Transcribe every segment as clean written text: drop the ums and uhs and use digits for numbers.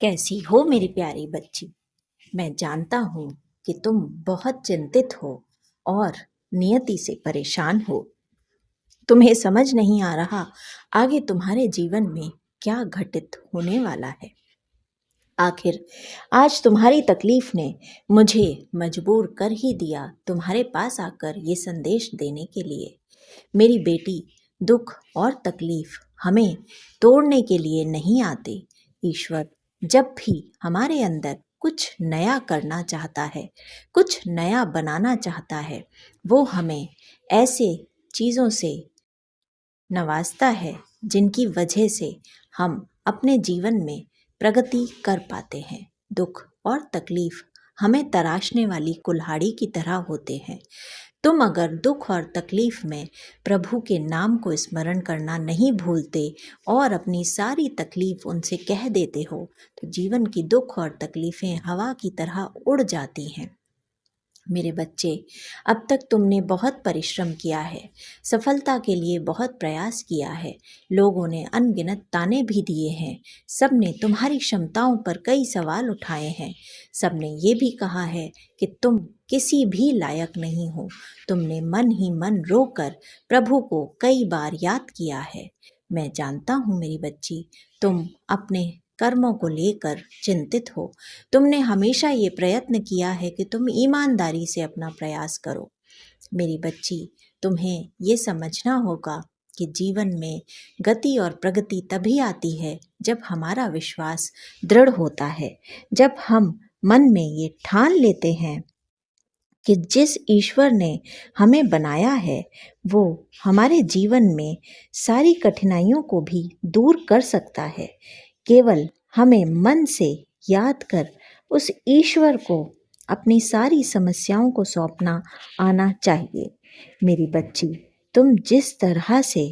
कैसी हो मेरी प्यारी बच्ची। मैं जानता हूँ कि तुम बहुत चिंतित हो और नियति से परेशान हो। तुम्हें समझ नहीं आ रहा आगे तुम्हारे जीवन में क्या घटित होने वाला है। आखिर आज तुम्हारी तकलीफ ने मुझे मजबूर कर ही दिया तुम्हारे पास आकर ये संदेश देने के लिए। मेरी बेटी, दुख और तकलीफ हमें तोड़ने के लिए नहीं आते। ईश्वर जब भी हमारे अंदर कुछ नया करना चाहता है, कुछ नया बनाना चाहता है, वो हमें ऐसे चीज़ों से नवाजता है जिनकी वजह से हम अपने जीवन में प्रगति कर पाते हैं। दुख और तकलीफ हमें तराशने वाली कुल्हाड़ी की तरह होते हैं। तुम अगर दुख और तकलीफ में प्रभु के नाम को स्मरण करना नहीं भूलते और अपनी सारी तकलीफ उनसे कह देते हो, तो जीवन की दुख और तकलीफें हवा की तरह उड़ जाती हैं। मेरे बच्चे, अब तक तुमने बहुत परिश्रम किया है, सफलता के लिए बहुत प्रयास किया है। लोगों ने अनगिनत ताने भी दिए हैं। सब ने तुम्हारी क्षमताओं पर कई सवाल उठाए हैं। सब ने ये भी कहा है कि तुम किसी भी लायक नहीं हो। तुमने मन ही मन रोकर प्रभु को कई बार याद किया है। मैं जानता हूँ मेरी बच्ची, तुम अपने कर्मों को लेकर चिंतित हो। तुमने हमेशा ये प्रयत्न किया है कि तुम ईमानदारी से अपना प्रयास करो। मेरी बच्ची, तुम्हें ये समझना होगा कि जीवन में गति और प्रगति तभी आती है जब हमारा विश्वास दृढ़ होता है, जब हम मन में ये ठान लेते हैं कि जिस ईश्वर ने हमें बनाया है वो हमारे जीवन में सारी कठिनाइयों को भी दूर कर सकता है। केवल हमें मन से याद कर उस ईश्वर को अपनी सारी समस्याओं को सौंपना आना चाहिए। मेरी बच्ची, तुम जिस तरह से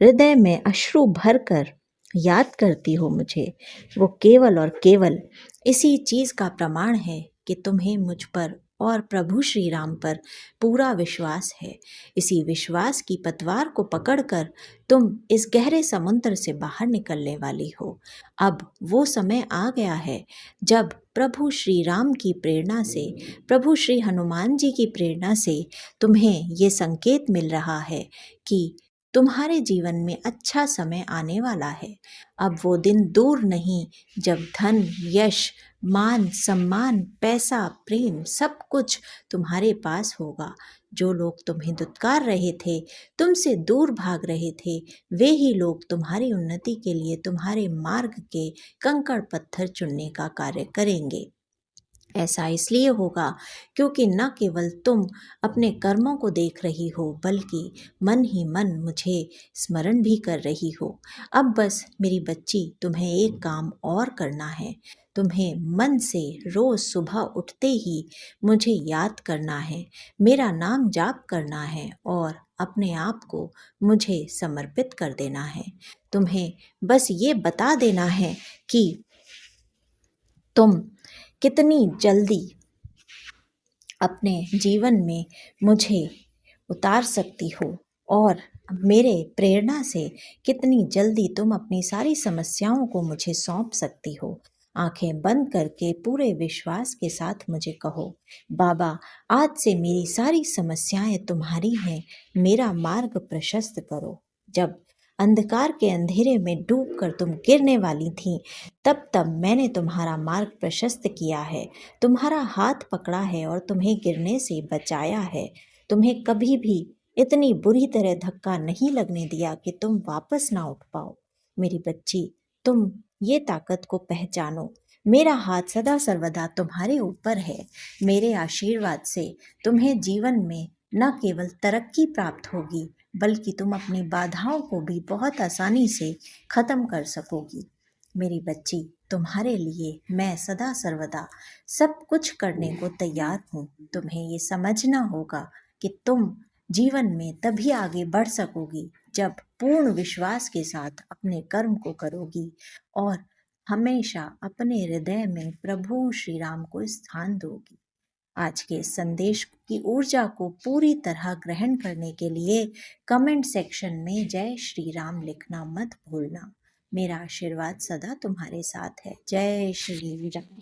हृदय में अश्रु भरकर याद करती हो मुझे, वो केवल और केवल इसी चीज़ का प्रमाण है कि तुम्हें मुझ पर और प्रभु श्री राम पर पूरा विश्वास है। इसी विश्वास की पतवार को पकड़कर तुम इस गहरे समुद्र से बाहर निकलने वाली हो। अब वो समय आ गया है जब प्रभु श्री राम की प्रेरणा से, प्रभु श्री हनुमान जी की प्रेरणा से तुम्हें ये संकेत मिल रहा है कि तुम्हारे जीवन में अच्छा समय आने वाला है। अब वो दिन दूर नहीं जब धन, यश, मान, सम्मान, पैसा, प्रेम सब कुछ तुम्हारे पास होगा। जो लोग तुम्हें दुत्कार रहे थे, तुमसे दूर भाग रहे थे, वे ही लोग तुम्हारी उन्नति के लिए तुम्हारे मार्ग के कंकड़ पत्थर चुनने का कार्य करेंगे। ऐसा इसलिए होगा क्योंकि न केवल तुम अपने कर्मों को देख रही हो, बल्कि मन ही मन मुझे स्मरण भी कर रही हो। अब बस मेरी बच्ची, तुम्हें एक काम और करना है। तुम्हें मन से रोज़ सुबह उठते ही मुझे याद करना है, मेरा नाम जाप करना है और अपने आप को मुझे समर्पित कर देना है। तुम्हें बस ये बता देना है कि तुम कितनी जल्दी अपने जीवन में मुझे उतार सकती हो और मेरे प्रेरणा से कितनी जल्दी तुम अपनी सारी समस्याओं को मुझे सौंप सकती हो। आंखें बंद करके पूरे विश्वास के साथ मुझे कहो, बाबा, आज से मेरी सारी समस्याएं तुम्हारी हैं, मेरा मार्ग प्रशस्त करो। जब अंधकार के अंधेरे में डूबकर तुम गिरने वाली थीं, तब तब मैंने तुम्हारा मार्ग प्रशस्त किया है, तुम्हारा हाथ पकड़ा है और तुम्हें गिरने से बचाया है। तुम्हें कभी भी इतनी बुरी तरह धक्का नहीं लगने दिया कि तुम वापस ना उठ पाओ। मेरी बच्ची, तुम ये ताकत को पहचानो। मेरा हाथ सदा सर्वदा तुम्हारे ऊपर है। मेरे आशीर्वाद से तुम्हें जीवन में न केवल तरक्की प्राप्त होगी, बल्कि तुम अपनी बाधाओं को भी बहुत आसानी से खत्म कर सकोगी। मेरी बच्ची, तुम्हारे लिए मैं सदा सर्वदा सब कुछ करने को तैयार हूँ। तुम्हें ये समझना होगा कि तुम जीवन में तभी आगे बढ़ सकोगी जब पूर्ण विश्वास के साथ अपने कर्म को करोगी और हमेशा अपने हृदय में प्रभु श्री राम को स्थान दोगी। आज के संदेश की ऊर्जा को पूरी तरह ग्रहण करने के लिए कमेंट सेक्शन में जय श्री राम लिखना मत भूलना। मेरा आशीर्वाद सदा तुम्हारे साथ है। जय श्री राम।